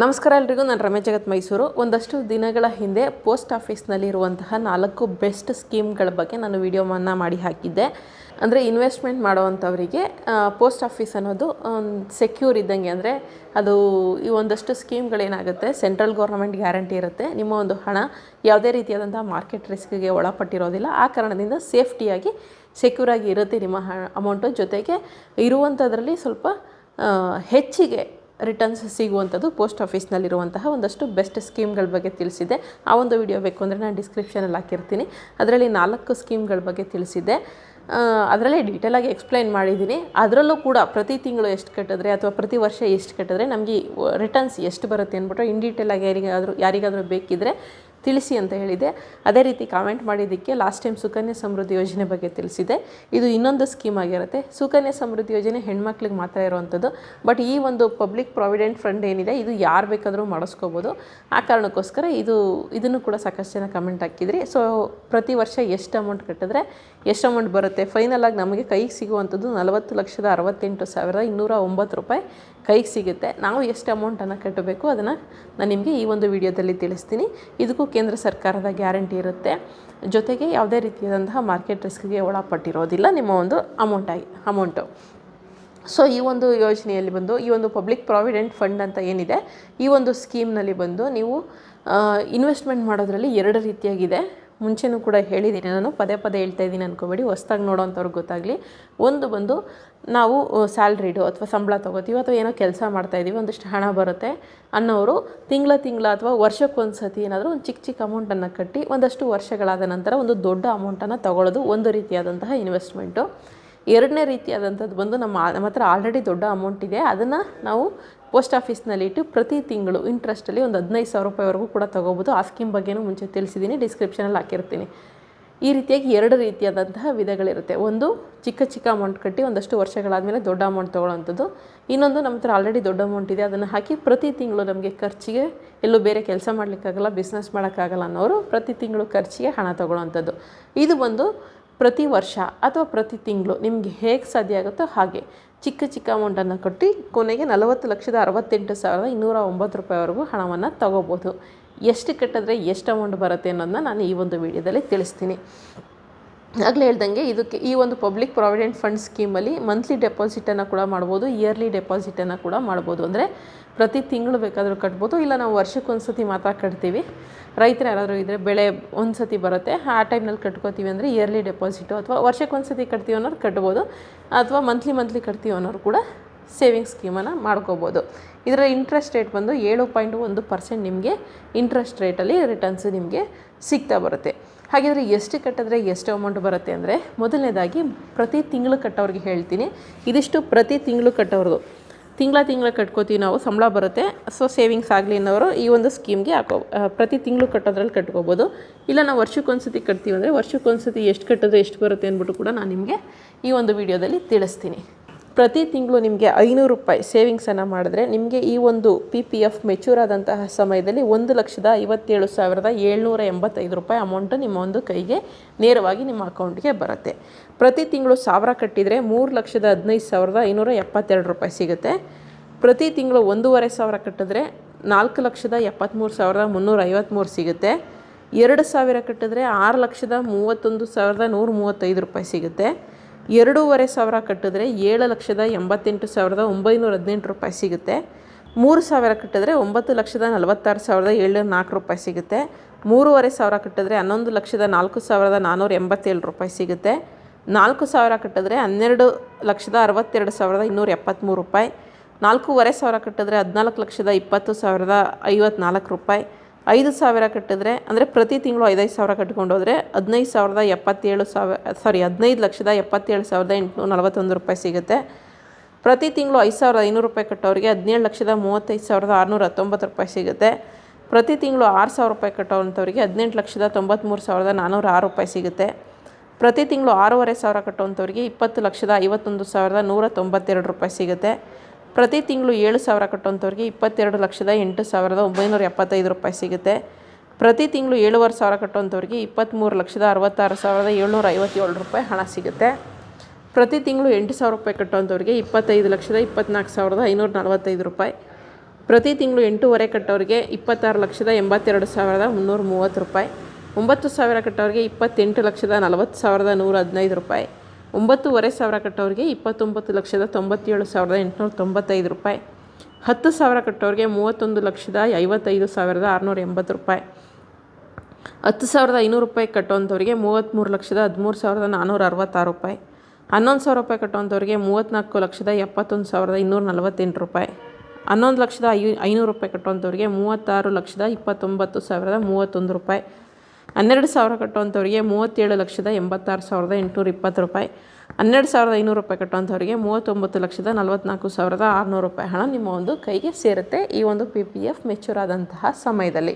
ನಮಸ್ಕಾರ ಎಲ್ರಿಗೂ, ನಾನು ರಮೇಶ್ ಜಗತ್ ಮೈಸೂರು. ಒಂದಷ್ಟು ದಿನಗಳ ಹಿಂದೆ ಪೋಸ್ಟ್ ಆಫೀಸ್ನಲ್ಲಿರುವಂತಹ 4 ಬೆಸ್ಟ್ ಸ್ಕೀಮ್ಗಳ ಬಗ್ಗೆ ನಾನು ವಿಡಿಯೋವನ್ನು ಮಾಡಿ ಹಾಕಿದ್ದೆ. ಅಂದರೆ ಇನ್ವೆಸ್ಟ್ಮೆಂಟ್ ಮಾಡೋವಂಥವರಿಗೆ ಪೋಸ್ಟ್ ಆಫೀಸ್ ಅನ್ನೋದು ಸೆಕ್ಯೂರ್ ಇದ್ದಂಗೆ. ಅಂದರೆ ಅದು ಈ ಒಂದಷ್ಟು ಸ್ಕೀಮ್ಗಳೇನಾಗುತ್ತೆ, ಸೆಂಟ್ರಲ್ ಗೌರ್ಮೆಂಟ್ ಗ್ಯಾರಂಟಿ ಇರುತ್ತೆ. ನಿಮ್ಮ ಒಂದು ಹಣ ಯಾವುದೇ ರೀತಿಯಾದಂಥ ಮಾರ್ಕೆಟ್ ರಿಸ್ಕ್ಗೆ ಒಳಪಟ್ಟಿರೋದಿಲ್ಲ. ಆ ಕಾರಣದಿಂದ ಸೇಫ್ಟಿಯಾಗಿ ಸೆಕ್ಯೂರಾಗಿ ಇರುತ್ತೆ ನಿಮ್ಮ ಅಮೌಂಟು. ಜೊತೆಗೆ ಇರುವಂಥದ್ರಲ್ಲಿ ಸ್ವಲ್ಪ ಹೆಚ್ಚಿಗೆ ರಿಟರ್ನ್ಸ್ ಸಿಗುವಂಥದ್ದು ಪೋಸ್ಟ್ ಆಫೀಸ್ನಲ್ಲಿರುವಂತಹ ಒಂದಷ್ಟು ಬೆಸ್ಟ್ ಸ್ಕೀಮ್ಗಳ ಬಗ್ಗೆ ತಿಳಿಸಿದೆ. ಆ ಒಂದು ವಿಡಿಯೋ ಬೇಕು ಅಂದರೆ ನಾನು ಡಿಸ್ಕ್ರಿಪ್ಷನಲ್ಲಿ ಹಾಕಿರ್ತೀನಿ. ಅದರಲ್ಲಿ 4 ಸ್ಕೀಮ್ಗಳ ಬಗ್ಗೆ ತಿಳಿಸಿದ್ದೆ. ಅದರಲ್ಲೇ ಡೀಟೇಲಾಗಿ ಎಕ್ಸ್ಪ್ಲೈನ್ ಮಾಡಿದ್ದೀನಿ. ಅದರಲ್ಲೂ ಕೂಡ ಪ್ರತಿ ತಿಂಗಳು ಎಷ್ಟು ಕಟ್ಟಿದ್ರೆ ಅಥವಾ ಪ್ರತಿ ವರ್ಷ ಎಷ್ಟು ಕಟ್ಟಿದ್ರೆ ನಮಗೆ ರಿಟರ್ನ್ಸ್ ಎಷ್ಟು ಬರುತ್ತೆ ಅಂದ್ಬಿಟ್ಟು ಇನ್ ಡೀಟೇಲಾಗಿ ಯಾರಿಗಾದರೂ ಬೇಕಿದ್ದರೆ ತಿಳಿಸಿ ಅಂತ ಹೇಳಿದೆ. ಅದೇ ರೀತಿ ಕಾಮೆಂಟ್ ಮಾಡಿದ್ದಕ್ಕೆ ಲಾಸ್ಟ್ ಟೈಮ್ ಸುಕನ್ಯಾ ಸಮೃದ್ಧಿ ಯೋಜನೆ ಬಗ್ಗೆ ತಿಳಿಸಿದೆ. ಇದು ಇನ್ನೊಂದು ಸ್ಕೀಮ್ ಆಗಿರುತ್ತೆ. ಸುಕನ್ಯಾ ಸಮೃದ್ಧಿ ಯೋಜನೆ ಹೆಣ್ಮಕ್ಳಿಗೆ ಮಾತ್ರ ಇರುವಂಥದ್ದು. ಬಟ್ ಈ ಒಂದು ಪಬ್ಲಿಕ್ ಪ್ರಾವಿಡೆಂಟ್ ಫಂಡ್ ಏನಿದೆ, ಇದು ಯಾರು ಬೇಕಾದರೂ ಮಾಡಿಸ್ಕೋಬೋದು. ಆ ಕಾರಣಕ್ಕೋಸ್ಕರ ಇದನ್ನು ಕೂಡ ಸಾಕಷ್ಟು ಜನ ಕಮೆಂಟ್ ಹಾಕಿದ್ರಿ. ಸೊ ಪ್ರತಿ ವರ್ಷ ಎಷ್ಟು ಅಮೌಂಟ್ ಕಟ್ಟಿದ್ರೆ ಎಷ್ಟು ಅಮೌಂಟ್ ಬರುತ್ತೆ, ಫೈನಲಾಗಿ ನಮಗೆ ಕೈಗೆ ಸಿಗುವಂಥದ್ದು 40,68,209 ರೂಪಾಯಿ ಕೈಗೆ ಸಿಗುತ್ತೆ. ನಾವು ಎಷ್ಟು ಅಮೌಂಟನ್ನು ಕಟ್ಟಬೇಕು ಅದನ್ನು ನಾನು ನಿಮಗೆ ಈ ಒಂದು ವಿಡಿಯೋದಲ್ಲಿ ತಿಳಿಸ್ತೀನಿ. ಇದಕ್ಕೂ ಕೇಂದ್ರ ಸರ್ಕಾರದ ಗ್ಯಾರಂಟಿ ಇರುತ್ತೆ. ಜೊತೆಗೆ ಯಾವುದೇ ರೀತಿಯಾದಂತಹ ಮಾರ್ಕೆಟ್ ರಿಸ್ಕ್ಗೆ ಒಳಪಟ್ಟಿರೋದಿಲ್ಲ ನಿಮ್ಮ ಒಂದು ಅಮೌಂಟು. ಸೊ ಈ ಒಂದು ಯೋಜನೆಯಲ್ಲಿ ಬಂದು ಈ ಒಂದು ಪಬ್ಲಿಕ್ ಪ್ರಾವಿಡೆಂಟ್ ಫಂಡ್ ಅಂತ ಏನಿದೆ, ಈ ಒಂದು ಸ್ಕೀಮ್ನಲ್ಲಿ ಬಂದು ನೀವು ಇನ್ವೆಸ್ಟ್ಮೆಂಟ್ ಮಾಡೋದ್ರಲ್ಲಿ 2 ರೀತಿಯಾಗಿದೆ. ಮುಂಚೆನೂ ಕೂಡ ಹೇಳಿದ್ದೀನಿ, ನಾನು ಪದೇ ಹೇಳ್ತಾ ಇದ್ದೀನಿ ಅನ್ಕೋಬೇಡಿ, ಹೊಸ್ದಾಗಿ ನೋಡೋವಂಥವ್ರಿಗೆ ಗೊತ್ತಾಗಲಿ. ಒಂದು ಬಂದು ನಾವು ಸ್ಯಾಲ್ರಿಡು ಅಥವಾ ಸಂಬಳ ತೊಗೋತೀವಿ ಅಥವಾ ಏನೋ ಕೆಲಸ ಮಾಡ್ತಾಯಿದ್ದೀವಿ, ಒಂದಿಷ್ಟು ಹಣ ಬರುತ್ತೆ ಅನ್ನೋರು ತಿಂಗಳ ಅಥವಾ ವರ್ಷಕ್ಕೊಂದು ಸತಿ ಏನಾದರೂ ಒಂದು ಚಿಕ್ಕ ಅಮೌಂಟನ್ನು ಕಟ್ಟಿ ಒಂದಷ್ಟು ವರ್ಷಗಳಾದ ನಂತರ ಒಂದು ದೊಡ್ಡ ಅಮೌಂಟನ್ನು ತೊಗೊಳ್ಳೋದು ಒಂದು ರೀತಿಯಾದಂತಹ ಇನ್ವೆಸ್ಟ್ಮೆಂಟು. 2ನೇ ರೀತಿಯಾದಂಥದ್ದು ಬಂದು ನಮ್ಮ ಹತ್ರ ಆಲ್ರೆಡಿ ದೊಡ್ಡ ಅಮೌಂಟ್ ಇದೆ, ಅದನ್ನು ನಾವು ಪೋಸ್ಟ್ ಆಫೀಸ್ನಲ್ಲಿ ಇಟ್ಟು ಪ್ರತಿ ತಿಂಗಳು ಇಂಟ್ರೆಸ್ಟಲ್ಲಿ ಒಂದು 15,000 ರೂಪಾಯಿವರೆಗೂ ಕೂಡ ತೊಗೋಬೋದು. ಆ ಸ್ಕೀಮ್ ಬಗ್ಗೆನೂ ಮುಂಚೆ ತಿಳಿಸಿದ್ದೀನಿ, ಡಿಸ್ಕ್ರಿಪ್ಷನಲ್ಲಿ ಹಾಕಿರ್ತೀನಿ. ಈ ರೀತಿಯಾಗಿ 2 ರೀತಿಯಾದಂತಹ ವಿಧಗಳಿರುತ್ತೆ. ಒಂದು ಚಿಕ್ಕ ಅಮೌಂಟ್ ಕಟ್ಟಿ ಒಂದಷ್ಟು ವರ್ಷಗಳಾದಮೇಲೆ ದೊಡ್ಡ ಅಮೌಂಟ್ ತೊಗೊಳ್ಳೋವಂಥದ್ದು. ಇನ್ನೊಂದು ನಮ್ಮ ಹತ್ರ ಆಲ್ರೆಡಿ ದೊಡ್ಡ ಅಮೌಂಟ್ ಇದೆ, ಅದನ್ನು ಹಾಕಿ ಪ್ರತಿ ತಿಂಗಳು ನಮಗೆ ಖರ್ಚಿಗೆ, ಎಲ್ಲೂ ಬೇರೆ ಕೆಲಸ ಮಾಡಲಿಕ್ಕಾಗಲ್ಲ, ಬಿಸ್ನೆಸ್ ಮಾಡೋಕ್ಕಾಗಲ್ಲ ಅನ್ನೋರು ಪ್ರತಿ ತಿಂಗಳು ಖರ್ಚಿಗೆ ಹಣ ತೊಗೊಳ್ಳೋವಂಥದ್ದು. ಇದು ಬಂದು ಪ್ರತಿ ವರ್ಷ ಅಥವಾ ಪ್ರತಿ ತಿಂಗಳು ನಿಮಗೆ ಹೇಗೆ ಸಾಧ್ಯ ಆಗುತ್ತೋ ಹಾಗೆ ಚಿಕ್ಕ ಅಮೌಂಟನ್ನು ಕಟ್ಟಿ ಕೊನೆಗೆ 40,68,209 ರೂಪಾಯಿವರೆಗೂ ಹಣವನ್ನು ತೊಗೋಬೋದು. ಎಷ್ಟು ಕಟ್ಟಿದ್ರೆ ಎಷ್ಟು ಅಮೌಂಟ್ ಬರುತ್ತೆ ಅನ್ನೋದನ್ನ ನಾನು ಈ ಒಂದು ವಿಡಿಯೋದಲ್ಲಿ ತಿಳಿಸ್ತೀನಿ. ಆಗಲೇ ಹೇಳ್ದಂಗೆ ಈ ಒಂದು ಪಬ್ಲಿಕ್ ಪ್ರಾವಿಡೆಂಟ್ ಫಂಡ್ ಸ್ಕೀಮಲ್ಲಿ ಮಂತ್ಲಿ ಡೆಪಾಸಿಟನ್ನು ಕೂಡ ಮಾಡ್ಬೋದು, ಇಯರ್ಲಿ ಡೆಪಾಸಿಟನ್ನು ಕೂಡ ಮಾಡ್ಬೋದು. ಅಂದರೆ ಪ್ರತಿ ತಿಂಗಳು ಬೇಕಾದರೂ ಕಟ್ಬೋದು, ಇಲ್ಲ ನಾವು ವರ್ಷಕ್ಕೊಂದು ಸತಿ ಮಾತ್ರ ಕಟ್ತೀವಿ. ರೈತರು ಯಾರಾದರೂ ಇದ್ದರೆ ಬೆಳೆ ಒಂದು ಸತಿ ಬರುತ್ತೆ, ಆ ಟೈಮ್ನಲ್ಲಿ ಕಟ್ಕೋತೀವಿ ಅಂದರೆ ಇಯರ್ಲಿ ಡೆಪಾಸಿಟು, ಅಥವಾ ವರ್ಷಕ್ಕೊಂದು ಸತಿ ಕಟ್ತೀವಿ ಅನ್ನೋರು ಕಟ್ಬೋದು, ಅಥವಾ ಮಂತ್ಲಿ ಕಟ್ತೀವಿ ಅನ್ನೋರು ಕೂಡ ಸೇವಿಂಗ್ಸ್ ಸ್ಕೀಮನ್ನು ಮಾಡ್ಕೋಬೋದು. ಇದರ ಇಂಟ್ರೆಸ್ಟ್ ರೇಟ್ ಬಂದು 7.1% ನಿಮಗೆ ಇಂಟ್ರೆಸ್ಟ್ ರೇಟಲ್ಲಿ ರಿಟರ್ನ್ಸ್ ನಿಮಗೆ ಸಿಗ್ತಾ ಬರುತ್ತೆ. ಹಾಗಿದ್ರೆ ಎಷ್ಟು ಕಟ್ಟಿದ್ರೆ ಎಷ್ಟು ಅಮೌಂಟ್ ಬರುತ್ತೆ ಅಂದರೆ, ಮೊದಲನೇದಾಗಿ ಪ್ರತಿ ತಿಂಗಳು ಕಟ್ಟೋರಿಗೆ ಹೇಳ್ತೀನಿ. ಇದಿಷ್ಟು ಪ್ರತಿ ತಿಂಗಳು ಕಟ್ಟೋರ್ದು. ತಿಂಗಳ ಕಟ್ಕೋತೀವಿ ನಾವು, ಸಂಬಳ ಬರುತ್ತೆ. ಸೊ ಸೇವಿಂಗ್ಸ್ ಆಗಲಿ ಅನ್ನೋರು ಈ ಒಂದು ಸ್ಕೀಮ್ಗೆ ಪ್ರತಿ ತಿಂಗಳು ಕಟ್ಟೋದ್ರಲ್ಲಿ ಕಟ್ಕೋಬೋದು. ಇಲ್ಲ ನಾವು ವರ್ಷಕ್ಕೊಂದು ಸತಿ ಕಟ್ತೀವಿ ಅಂದರೆ ವರ್ಷಕ್ಕೊಂದು ಸತಿ ಎಷ್ಟು ಕಟ್ಟಿದ್ರೆ ಎಷ್ಟು ಬರುತ್ತೆ ಅಂದ್ಬಿಟ್ಟು ಕೂಡ ನಾನು ನಿಮಗೆ ಈ ಒಂದು ವಿಡಿಯೋದಲ್ಲಿ ತಿಳಿಸ್ತೀನಿ. ಪ್ರತಿ ತಿಂಗಳು ನಿಮಗೆ 500 ರೂಪಾಯಿ ಸೇವಿಂಗ್ಸನ್ನು ಮಾಡಿದ್ರೆ ನಿಮಗೆ ಈ ಒಂದು PPF ಮೆಚ್ಯೂರ್ ಆದಂತಹ ಸಮಯದಲ್ಲಿ 1,57,785 ರೂಪಾಯಿ ಅಮೌಂಟು ನಿಮ್ಮ ಒಂದು ಕೈಗೆ ನೇರವಾಗಿ ನಿಮ್ಮ ಅಕೌಂಟ್ಗೆ ಬರುತ್ತೆ. ಪ್ರತಿ ತಿಂಗಳು 1000 ಕಟ್ಟಿದರೆ 3,15,572 ರೂಪಾಯಿ ಸಿಗುತ್ತೆ. ಪ್ರತಿ ತಿಂಗಳು 1,500 ಕಟ್ಟಿದ್ರೆ 4,73,353 ಸಿಗುತ್ತೆ. 2,000 ಕಟ್ಟಿದ್ರೆ 6,31,135 ರೂಪಾಯಿ ಸಿಗುತ್ತೆ. 2,500 ಕಟ್ಟಿದ್ರೆ 7,88,918 ರೂಪಾಯಿ ಸಿಗುತ್ತೆ. 3,000 ಕಟ್ಟಿದ್ರೆ 9,46,704 ರೂಪಾಯಿ ಸಿಗುತ್ತೆ. 3,500 ಕಟ್ಟಿದ್ರೆ 11,04,487 ರೂಪಾಯಿ ಸಿಗುತ್ತೆ. 4,000 ಕಟ್ಟಿದ್ರೆ 12,62,273 ರೂಪಾಯಿ. 4,500 ಕಟ್ಟಿದ್ರೆ 14,20,054 ರೂಪಾಯಿ. 5,000 ಕಟ್ಟಿದ್ರೆ ಅಂದರೆ ಪ್ರತಿ ತಿಂಗಳು 5,000 ಕಟ್ಕೊಂಡು ಹೋದರೆ 15,77,841 ರೂಪಾಯಿ ಸಿಗುತ್ತೆ. ಪ್ರತಿ ತಿಂಗಳು 5,500 ರೂಪಾಯಿ ಕಟ್ಟೋರಿಗೆ 17,35,619 ರೂಪಾಯಿ ಸಿಗುತ್ತೆ. ಪ್ರತಿ ತಿಂಗಳು 6,000 ರೂಪಾಯಿ ಕಟ್ಟೋವಂಥವ್ರಿಗೆ 18,93,406 ರೂಪಾಯಿ ಸಿಗುತ್ತೆ. ಪ್ರತಿ ತಿಂಗಳು 6,500 ಕಟ್ಟೋವಂಥವ್ರಿಗೆ 20,51,192 ರೂಪಾಯಿ ಸಿಗುತ್ತೆ. ಪ್ರತಿ ತಿಂಗಳು 7,000 ಕಟ್ಟೋಂಥವ್ರಿಗೆ 22,08,975 ರೂಪಾಯಿ ಸಿಗುತ್ತೆ. ಪ್ರತಿ ತಿಂಗಳು 7,500 ಕಟ್ಟೋಂಥವ್ರಿಗೆ 23,66,757 ರೂಪಾಯಿ ಹಣ ಸಿಗುತ್ತೆ. ಪ್ರತಿ ತಿಂಗಳು 8,000 ರೂಪಾಯಿ ಕಟ್ಟೋಂಥವ್ರಿಗೆ 25,24,545 ರೂಪಾಯಿ. ಪ್ರತಿ ತಿಂಗಳು 8,500 ಕಟ್ಟೋರಿಗೆ 26,82,330 ರೂಪಾಯಿ. 9,000 ಕಟ್ಟೋರಿಗೆ 28,40,40,115 ರೂಪಾಯಿ. 9,500 ಕಟ್ಟೋರಿಗೆ 29,97,895 ರೂಪಾಯಿ. 10,000 ಕಟ್ಟೋರಿಗೆ 31,55,680 ರೂಪಾಯಿ. 10,500 ರೂಪಾಯಿ ಕಟ್ಟುವಂಥವ್ರಿಗೆ 33,13,466 ರೂಪಾಯಿ. 11,000 ರೂಪಾಯಿ ಕಟ್ಟುವಂಥವ್ರಿಗೆ 34,71,248 ರೂಪಾಯಿ. 11,500 ರೂಪಾಯಿ ಕಟ್ಟುವಂಥವ್ರಿಗೆ 36,29,031 ರೂಪಾಯಿ. 12,000 ಕಟ್ಟುವಂಥವ್ರಿಗೆ 37,86,820 ರೂಪಾಯಿ. 12,500 ರೂಪಾಯಿ ಕಟ್ಟುವಂಥವ್ರಿಗೆ 39,44,600 ರೂಪಾಯಿ ಹಣ ನಿಮ್ಮ ಒಂದು ಕೈಗೆ ಸೇರುತ್ತೆ ಈ ಒಂದು PPF ಮೆಚ್ಯೂರ್ ಆದಂತಹ ಸಮಯದಲ್ಲಿ.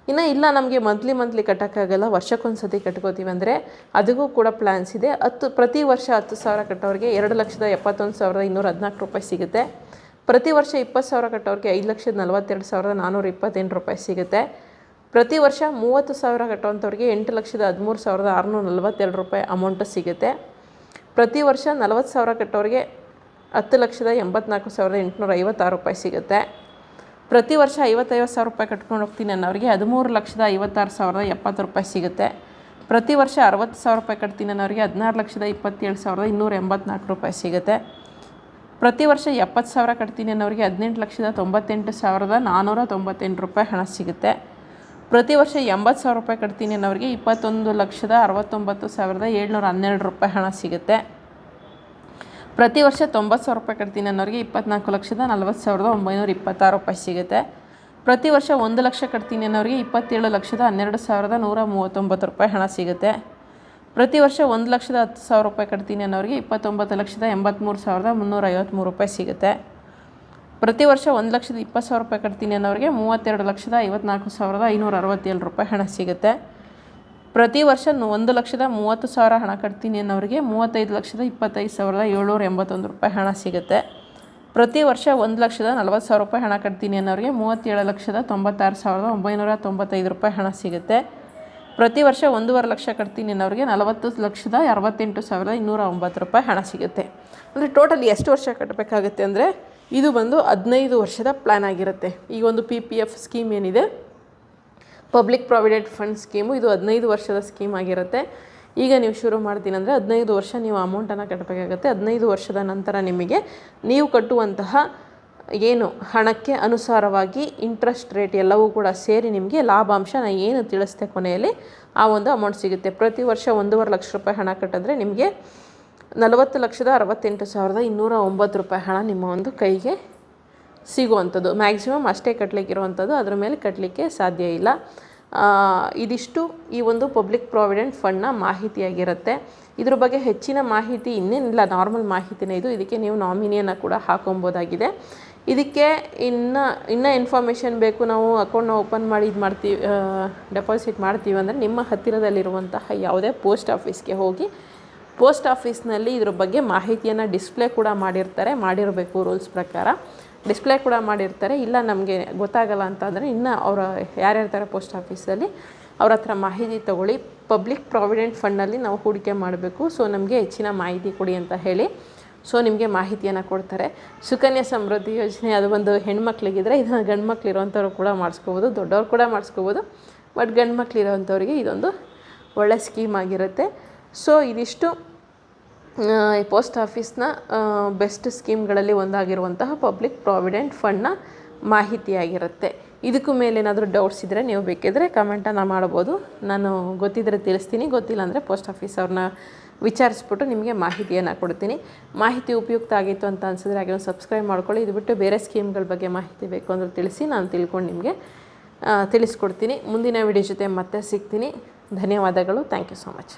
ಇನ್ನು ಇಲ್ಲ ನಮಗೆ ಮಂತ್ಲಿ ಕಟ್ಟೋಕ್ಕಾಗಲ್ಲ, ವರ್ಷಕ್ಕೊಂದು ಸತಿ ಕಟ್ಕೋತೀವಿ ಅಂದರೆ ಅದಕ್ಕೂ ಕೂಡ ಪ್ಲ್ಯಾನ್ಸ್ ಇದೆ. ಪ್ರತಿ ವರ್ಷ 10,000 ಕಟ್ಟೋರಿಗೆ 2,71,214 ರೂಪಾಯಿ ಸಿಗುತ್ತೆ. ಪ್ರತಿ ವರ್ಷ 20,000 ಕಟ್ಟೋರಿಗೆ 5,42,428 ರೂಪಾಯಿ ಸಿಗುತ್ತೆ. ಪ್ರತಿ ವರ್ಷ 30,000 ಕಟ್ಟುವಂಥವ್ರಿಗೆ 8,13,642 ರೂಪಾಯಿ ಅಮೌಂಟು ಸಿಗುತ್ತೆ. ಪ್ರತಿ ವರ್ಷ 40,000 ಕಟ್ಟೋರಿಗೆ 10,84,856 ರೂಪಾಯಿ ಸಿಗುತ್ತೆ. ಪ್ರತಿ ವರ್ಷ 55,000 ರೂಪಾಯಿ ಕಟ್ಕೊಂಡು ಹೋಗ್ತೀನಿ ಅನ್ನೋರಿಗೆ 13,56,070 ರೂಪಾಯಿ ಸಿಗುತ್ತೆ. ಪ್ರತಿ ವರ್ಷ 60,000 ರೂಪಾಯಿ ಕಟ್ತೀನಿ ಅನ್ನೋರಿಗೆ 16,27,284 ರೂಪಾಯಿ ಸಿಗುತ್ತೆ. ಪ್ರತಿ ವರ್ಷ 70,000 ಕಟ್ತೀನಿ ಅನ್ನೋರಿಗೆ 18,98,498 ರೂಪಾಯಿ ಹಣ ಸಿಗುತ್ತೆ. ಪ್ರತಿ ವರ್ಷ 80,000 ರೂಪಾಯಿ ಕಟ್ತೀನಿ ಅನ್ನೋರಿಗೆ 21,69,712 ರೂಪಾಯಿ ಹಣ ಸಿಗುತ್ತೆ. ಪ್ರತಿ ವರ್ಷ 90,000 ರೂಪಾಯಿ ಕಟ್ತೀನಿ ಅನ್ನೋರಿಗೆ 24,40,926 ರೂಪಾಯಿ ಸಿಗುತ್ತೆ. ಪ್ರತಿ ವರ್ಷ 1,00,000 ಕಟ್ತೀನಿ ಅನ್ನೋರಿಗೆ 27,12,139 ರೂಪಾಯಿ ಹಣ ಸಿಗುತ್ತೆ. ಪ್ರತಿ ವರ್ಷ 1,10,000 ರೂಪಾಯಿ ಕಟ್ತೀನಿ ಅನ್ನೋರಿಗೆ 29,83,353 ರೂಪಾಯಿ ಸಿಗುತ್ತೆ. ಪ್ರತಿ ವರ್ಷ 1,20,000 ರೂಪಾಯಿ ಕಟ್ತೀನಿ ಅನ್ನೋರಿಗೆ 32,54,567 ರೂಪಾಯಿ ಹಣ ಸಿಗುತ್ತೆ. ಪ್ರತಿ ವರ್ಷ 1,30,30,000 ಹಣ ಕಟ್ತೀನಿ ಅನ್ನೋರಿಗೆ 35,25,781 ರೂಪಾಯಿ ಹಣ ಸಿಗುತ್ತೆ. ಪ್ರತಿ ವರ್ಷ 1,40,000 ರೂಪಾಯಿ ಹಣ ಕಟ್ತೀನಿ ಅನ್ನೋರಿಗೆ 37,96,995 ರೂಪಾಯಿ ಹಣ ಸಿಗುತ್ತೆ. ಪ್ರತಿ ವರ್ಷ 1,50,000 ಕಟ್ತೀನಿ ಅನ್ನೋರಿಗೆ 40,68,209 ರೂಪಾಯಿ ಹಣ ಸಿಗುತ್ತೆ. ಅಂದರೆ ಟೋಟಲ್ ಎಷ್ಟು ವರ್ಷ ಕಟ್ಟಬೇಕಾಗುತ್ತೆ ಅಂದರೆ ಇದು ಬಂದು 15 ವರ್ಷದ ಪ್ಲ್ಯಾನ್ ಆಗಿರುತ್ತೆ. ಈ ಒಂದು PPF ಸ್ಕೀಮ್ ಏನಿದೆ ಪಬ್ಲಿಕ್ ಪ್ರಾವಿಡೆಂಟ್ ಫಂಡ್ ಸ್ಕೀಮು, ಇದು 15 ವರ್ಷದ ಸ್ಕೀಮ್ ಆಗಿರುತ್ತೆ. ಈಗ ನೀವು ಶುರು ಮಾಡ್ತೀನಿ ಅಂದರೆ 15 ವರ್ಷ ನೀವು ಅಮೌಂಟನ್ನು ಕಟ್ಟಬೇಕಾಗುತ್ತೆ. 15 ವರ್ಷದ ನಂತರ ನಿಮಗೆ ನೀವು ಕಟ್ಟುವಂತಹ ಏನು ಹಣಕ್ಕೆ ಅನುಸಾರವಾಗಿ ಇಂಟ್ರೆಸ್ಟ್ ರೇಟ್ ಎಲ್ಲವೂ ಕೂಡ ಸೇರಿ ನಿಮಗೆ ಲಾಭಾಂಶ ನಾನು ಏನು ತಿಳಿಸ್ತೆ ಕೊನೆಯಲ್ಲಿ ಆ ಒಂದು ಅಮೌಂಟ್ ಸಿಗುತ್ತೆ. ಪ್ರತಿ ವರ್ಷ 1,50,000 ರೂಪಾಯಿ ಹಣ ಕಟ್ಟಿದ್ರೆ ನಿಮಗೆ 40,68,209 ರೂಪಾಯಿ ಹಣ ನಿಮ್ಮ ಒಂದು ಕೈಗೆ ಸಿಗುವಂಥದ್ದು. ಮ್ಯಾಕ್ಸಿಮಮ್ ಅಷ್ಟೇ ಕಟ್ಟಲಿಕ್ಕಿರುವಂಥದ್ದು, ಅದರ ಮೇಲೆ ಕಟ್ಟಲಿಕ್ಕೆ ಸಾಧ್ಯ ಇಲ್ಲ. ಇದಿಷ್ಟು ಈ ಒಂದು ಪಬ್ಲಿಕ್ ಪ್ರಾವಿಡೆಂಟ್ ಫಂಡ್ನ ಮಾಹಿತಿಯಾಗಿರುತ್ತೆ. ಇದ್ರ ಬಗ್ಗೆ ಹೆಚ್ಚಿನ ಮಾಹಿತಿ ಇನ್ನೇನಿಲ್ಲ, ನಾರ್ಮಲ್ ಮಾಹಿತಿನೇ ಇದು. ಇದಕ್ಕೆ ನೀವು ನಾಮಿನಿಯನ್ನು ಕೂಡ ಹಾಕೊಬೋದಾಗಿದೆ. ಇದಕ್ಕೆ ಇನ್ನೂ ಇನ್ಫಾರ್ಮೇಷನ್ ಬೇಕು, ನಾವು ಅಕೌಂಟ್ನ ಓಪನ್ ಮಾಡಿ ಇದು ಮಾಡ್ತೀವಿ, ಡೆಪಾಸಿಟ್ ಮಾಡ್ತೀವಿ ಅಂದರೆ ನಿಮ್ಮ ಹತ್ತಿರದಲ್ಲಿರುವಂತಹ ಯಾವುದೇ ಪೋಸ್ಟ್ ಆಫೀಸ್ಗೆ ಹೋಗಿ ಪೋಸ್ಟ್ ಆಫೀಸ್ನಲ್ಲಿ ಇದ್ರ ಬಗ್ಗೆ ಮಾಹಿತಿಯನ್ನು ಡಿಸ್ಪ್ಲೇ ಕೂಡ ಮಾಡಿರಬೇಕು ರೂಲ್ಸ್ ಪ್ರಕಾರ ಡಿಸ್ಪ್ಲೇ ಕೂಡ ಮಾಡಿರ್ತಾರೆ. ಇಲ್ಲ ನಮಗೆ ಗೊತ್ತಾಗಲ್ಲ ಅಂತಂದರೆ ಇನ್ನು ಅವರು ಯಾರ್ಯಾರ್ತಾರೆ ಪೋಸ್ಟ್ ಆಫೀಸಲ್ಲಿ ಅವ್ರ ಹತ್ರ ಮಾಹಿತಿ ತೊಗೊಳ್ಳಿ. ಪಬ್ಲಿಕ್ ಪ್ರಾವಿಡೆಂಟ್ ಫಂಡ್ನಲ್ಲಿ ನಾವು ಹೂಡಿಕೆ ಮಾಡಬೇಕು, ಸೊ ನಮಗೆ ಹೆಚ್ಚಿನ ಮಾಹಿತಿ ಕೊಡಿ ಅಂತ ಹೇಳಿ ಸೊ ನಿಮಗೆ ಮಾಹಿತಿಯನ್ನು ಕೊಡ್ತಾರೆ. ಸುಕನ್ಯಾ ಸಮೃದ್ಧಿ ಯೋಜನೆ ಅದು ಒಂದು ಹೆಣ್ಮಕ್ಳಿಗಿದ್ರೆ ಇದನ್ನು ಗಂಡು ಮಕ್ಳು ಇರೋವಂಥವ್ರು ಕೂಡ ಮಾಡಿಸ್ಕೋಬೋದು, ದೊಡ್ಡವ್ರು ಕೂಡ ಮಾಡಿಸ್ಕೋಬೋದು. ಬಟ್ ಗಂಡು ಮಕ್ಳು ಇರೋವಂಥವ್ರಿಗೆ ಇದೊಂದು ಒಳ್ಳೆ ಸ್ಕೀಮ್ ಆಗಿರುತ್ತೆ. ಸೊ ಇದಿಷ್ಟು ಪೋಸ್ಟ್ ಆಫೀಸ್ನ ಬೆಸ್ಟ್ ಸ್ಕೀಮ್ಗಳಲ್ಲಿ ಒಂದಾಗಿರುವಂತಹ ಪಬ್ಲಿಕ್ ಪ್ರಾವಿಡೆಂಟ್ ಫಂಡ್ನ ಮಾಹಿತಿಯಾಗಿರುತ್ತೆ. ಇದಕ್ಕೂ ಮೇಲೆ ಏನಾದರೂ ಡೌಟ್ಸ್ ಇದ್ದರೆ ನೀವು ಬೇಕಿದ್ದರೆ ಕಮೆಂಟನ್ನು ಮಾಡ್ಬೋದು. ನಾನು ಗೊತ್ತಿದ್ದರೆ ತಿಳಿಸ್ತೀನಿ, ಗೊತ್ತಿಲ್ಲ ಅಂದರೆ ಪೋಸ್ಟ್ ಆಫೀಸ್ ಅವ್ರನ್ನ ವಿಚಾರಿಸ್ಬಿಟ್ಟು ನಿಮಗೆ ಮಾಹಿತಿಯನ್ನು ಕೊಡ್ತೀನಿ. ಮಾಹಿತಿ ಉಪಯುಕ್ತ ಆಗಿತ್ತು ಅಂತ ಅನಿಸಿದ್ರೆ ಹಾಗೆ ಒಂದು ಸಬ್ಸ್ಕ್ರೈಬ್ ಮಾಡ್ಕೊಳ್ಳಿ. ಇದು ಬಿಟ್ಟು ಬೇರೆ ಸ್ಕೀಮ್ಗಳ ಬಗ್ಗೆ ಮಾಹಿತಿ ಬೇಕು ಅಂದರೆ ತಿಳಿಸಿ, ನಾನು ತಿಳ್ಕೊಂಡು ನಿಮಗೆ ತಿಳಿಸ್ಕೊಡ್ತೀನಿ. ಮುಂದಿನ ವಿಡಿಯೋ ಜೊತೆ ಮತ್ತೆ ಸಿಗ್ತೀನಿ. ಧನ್ಯವಾದಗಳು. Thank you so much.